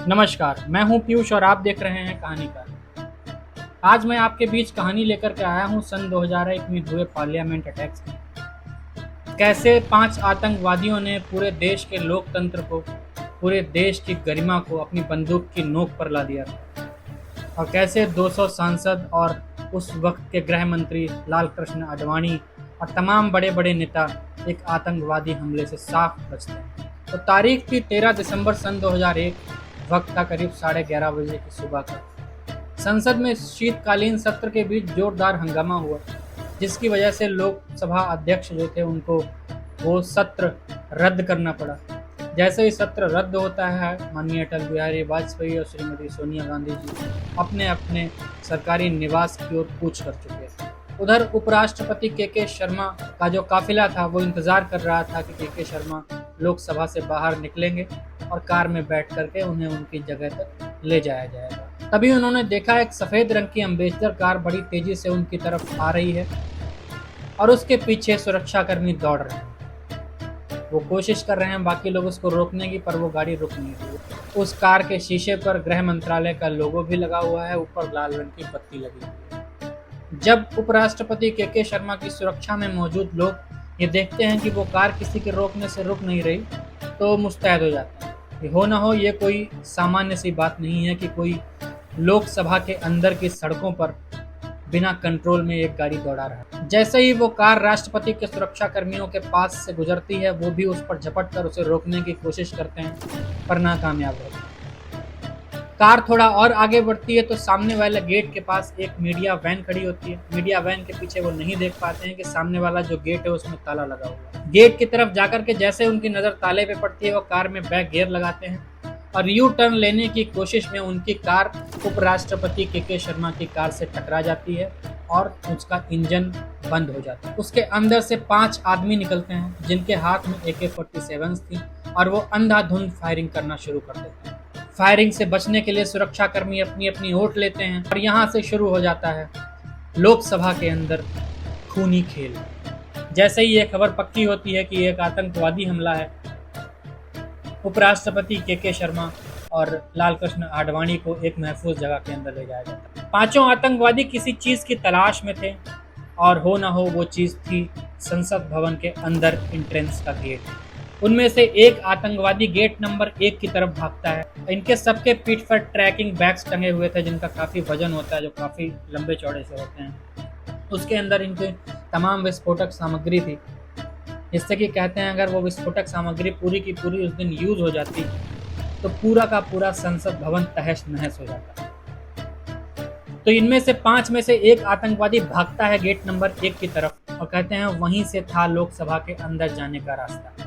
नमस्कार, मैं हूं पीयूष और आप देख रहे हैं कहानीकार। आज मैं आपके बीच कहानी लेकर के आया हूं सन 2001 में हुए पार्लियामेंट अटैक्स की। कैसे 5 आतंकवादियों ने पूरे देश के लोकतंत्र को, पूरे देश की गरिमा को अपनी बंदूक की नोक पर ला दिया था और कैसे 200 सांसद और उस वक्त के गृह मंत्री लाल कृष्ण आडवाणी और तमाम बड़े बड़े नेता एक आतंकवादी हमले से साफ बचते हैं। तो तारीख थी 13 दिसंबर सन 2001। वक्त था करीब 11:30 बजे की सुबह का। संसद में शीतकालीन सत्र के बीच जोरदार हंगामा हुआ, जिसकी वजह से लोकसभा अध्यक्ष जो थे उनको वो सत्र रद्द करना पड़ा। जैसे ही सत्र रद्द होता है, माननीय अटल बिहारी वाजपेयी और श्रीमती सोनिया गांधी जी अपने अपने सरकारी निवास की ओर कूच कर चुके थे। उधर उपराष्ट्रपति के शर्मा का जो काफिला था वो इंतजार कर रहा था कि के शर्मा लोकसभा से बाहर निकलेंगे और कार में बैठ करके उन्हें उनकी जगह तक ले जाया जाएगा। तभी उन्होंने देखा एक सफेद रंग की एम्बेसडर कार बड़ी तेजी से उनकी तरफ आ रही है और उसके पीछे सुरक्षाकर्मी दौड़ रहे हैं। वो कोशिश कर रहे हैं बाकी लोग उसको रोकने की, पर वो गाड़ी रुक नहीं रही। उस कार के शीशे पर गृह मंत्रालय का लोगो भी लगा हुआ है, ऊपर लाल रंग की बत्ती लगी हुई है। जब उपराष्ट्रपति के शर्मा की सुरक्षा में मौजूद लोग ये देखते हैं कि वो कार किसी के रोकने से रुक नहीं रही, तो मुस्तैद हो जाते हैं। हो ना हो ये कोई सामान्य सी बात नहीं है कि कोई लोकसभा के अंदर की सड़कों पर बिना कंट्रोल में एक गाड़ी दौड़ा रहा है। जैसे ही वो कार राष्ट्रपति के सुरक्षा कर्मियों के पास से गुजरती है, वो भी उस पर झपट कर उसे रोकने की कोशिश करते हैं, पर नाकामयाब होते हैं। कार थोड़ा और आगे बढ़ती है तो सामने वाले गेट के पास एक मीडिया वैन खड़ी होती है। मीडिया वैन के पीछे वो नहीं देख पाते हैं कि सामने वाला जो गेट है उसमें ताला लगा हुआ है। गेट की तरफ जाकर के जैसे उनकी नजर ताले पे पड़ती है, वो कार में बैक गियर लगाते हैं और यू टर्न लेने की कोशिश में उनकी कार उपराष्ट्रपति के शर्मा की कार से टकरा जाती है और उसका इंजन बंद हो जाता है। उसके अंदर से 5 आदमी निकलते हैं, जिनके हाथ में AK-47 थी और वो अंधाधुंध फायरिंग करना शुरू कर देते हैं। फायरिंग से बचने के लिए सुरक्षाकर्मी अपनी अपनी ओट लेते हैं और यहाँ से शुरू हो जाता है लोकसभा के अंदर खूनी खेल। जैसे ही ये खबर पक्की होती है कि एक आतंकवादी हमला है, उपराष्ट्रपति के शर्मा और लाल कृष्ण आडवाणी को एक महफूज जगह के अंदर ले जाया जाता है। 5 आतंकवादी किसी चीज की तलाश में थे और हो ना हो वो चीज थी संसद भवन के अंदर एंट्रेंस का गेट। उनमें से एक आतंकवादी गेट नंबर 1 की तरफ भागता है। इनके सबके पीठ पर ट्रैकिंग बैग्स टंगे हुए थे, जिनका काफी वजन होता है, जो काफी लंबे चौड़े से होते हैं। उसके अंदर इनके तमाम विस्फोटक सामग्री थी, जिससे कि कहते हैं अगर वो विस्फोटक सामग्री पूरी की पूरी उस दिन यूज हो जाती तो पूरा का पूरा संसद भवन तहस नहस हो जाता। तो इनमें से 5 में से एक आतंकवादी भागता है गेट नंबर 1 की तरफ और कहते हैं वहीं से था लोकसभा के अंदर जाने का रास्ता।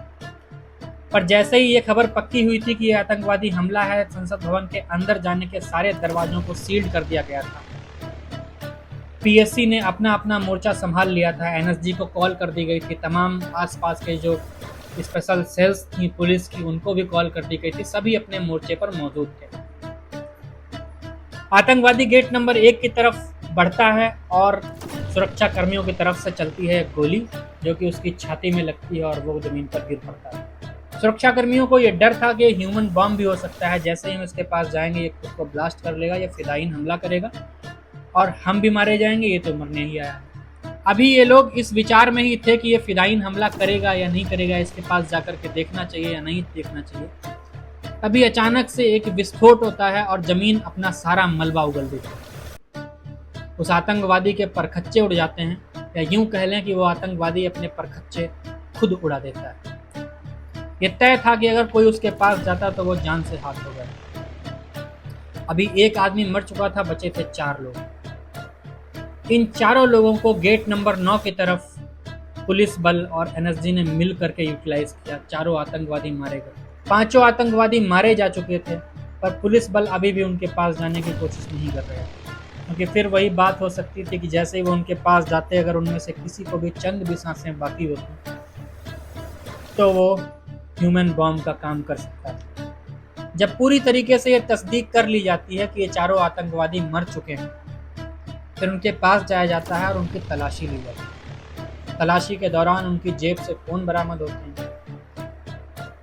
पर जैसे ही ये खबर पक्की हुई थी कि ये आतंकवादी हमला है, संसद भवन के अंदर जाने के सारे दरवाजों को सील्ड कर दिया गया था। PSC ने अपना अपना मोर्चा संभाल लिया था। NSG को कॉल कर दी गई थी। तमाम आसपास के जो स्पेशल सेल्स थी पुलिस की, उनको भी कॉल कर दी गई थी। सभी अपने मोर्चे पर मौजूद थे। आतंकवादी गेट नंबर 1 की तरफ बढ़ता है और सुरक्षा कर्मियों की तरफ से चलती है एक गोली, जो कि उसकी छाती में लगती है और वो जमीन पर गिर पड़ता है। सुरक्षा कर्मियों को यह डर था कि ह्यूमन बॉम्ब भी हो सकता है। जैसे ही हम इसके पास जाएंगे ये खुद को ब्लास्ट कर लेगा, ये फिदायीन हमला करेगा और हम भी मारे जाएंगे, ये तो मरने ही आया है। अभी ये लोग इस विचार में ही थे कि ये फिदायीन हमला करेगा या नहीं करेगा, इसके पास जाकर के देखना चाहिए या नहीं देखना चाहिए। तभी अचानक से एक विस्फोट होता है और जमीन अपना सारा मलबा उगल देती है। उस आतंकवादी के परखच्चे उड़ जाते हैं, या यूं कह लें कि वो आतंकवादी अपने परखच्चे खुद उड़ा देता है। ये तय था कि अगर कोई उसके पास जाता तो वो जान से हाथ धो गया। अभी एक आदमी मर चुका था, बचे थे 4 लोग। इन चारों लोगों को गेट नंबर 9 की तरफ पुलिस बल और NSG ने मिल करके यूटिलाइज किया। चारों आतंकवादी मारे गए। 5 आतंकवादी मारे जा चुके थे, पर पुलिस बल अभी भी उनके पास जाने की कोशिश नहीं कर रहे थे, क्योंकि फिर वही बात हो सकती थी कि जैसे ही वो उनके पास जाते, अगर उनमें से किसी को भी चंद भी सांसें बाकी होती तो वो ह्यूमन बॉम्ब का काम कर सकता है। जब पूरी तरीके से ये तस्दीक कर ली जाती है कि ये चारों आतंकवादी मर चुके हैं, फिर उनके पास जाया जाता है और उनकी तलाशी ली जाती है। तलाशी के दौरान उनकी जेब से फोन बरामद होते हैं।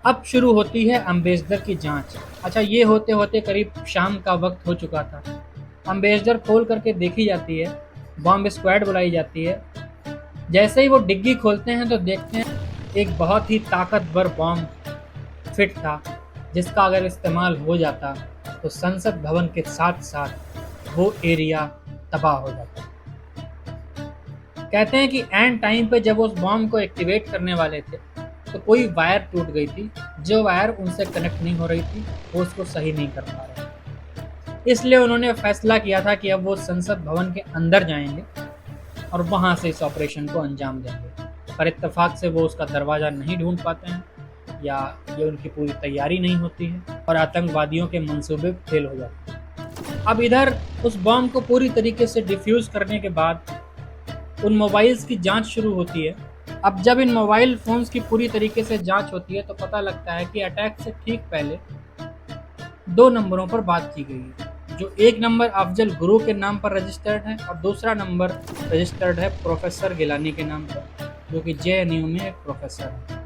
अब शुरू होती है अम्बेसडर की जांच। अच्छा, ये होते होते करीब शाम का वक्त हो चुका था। अम्बेसडर खोल करके देखी जाती है, बॉम्ब स्क्वाड बुलाई जाती है। जैसे ही वो डिग्गी खोलते हैं तो देखते हैं एक बहुत ही ताकतवर बॉम्ब फिट था, जिसका अगर इस्तेमाल हो जाता तो संसद भवन के साथ साथ वो एरिया तबाह हो जाता। कहते हैं कि एंड टाइम पे जब उस बॉम्ब को एक्टिवेट करने वाले थे तो कोई वायर टूट गई थी। जो वायर उनसे कनेक्ट नहीं हो रही थी वो उसको सही नहीं कर पा रहे थे। इसलिए उन्होंने फैसला किया था कि अब वो संसद भवन के अंदर जाएंगे और वहां से इस ऑपरेशन को अंजाम देंगे। पर इत्तेफाक से वो उसका दरवाज़ा नहीं ढूंढ पाते हैं, या ये उनकी पूरी तैयारी नहीं होती है और आतंकवादियों के मंसूबे फेल हो जाते हैं। अब इधर उस बॉम्ब को पूरी तरीके से डिफ्यूज करने के बाद उन मोबाइल्स की जांच शुरू होती है। अब जब इन मोबाइल फोन्स की पूरी तरीके से जांच होती है तो पता लगता है कि अटैक से ठीक पहले दो नंबरों पर बात की गई है। जो एक नंबर अफजल गुरु के नाम पर रजिस्टर्ड है और दूसरा नंबर रजिस्टर्ड है प्रोफेसर गिलानी के नाम पर, जो कि JNU में एक प्रोफेसर है।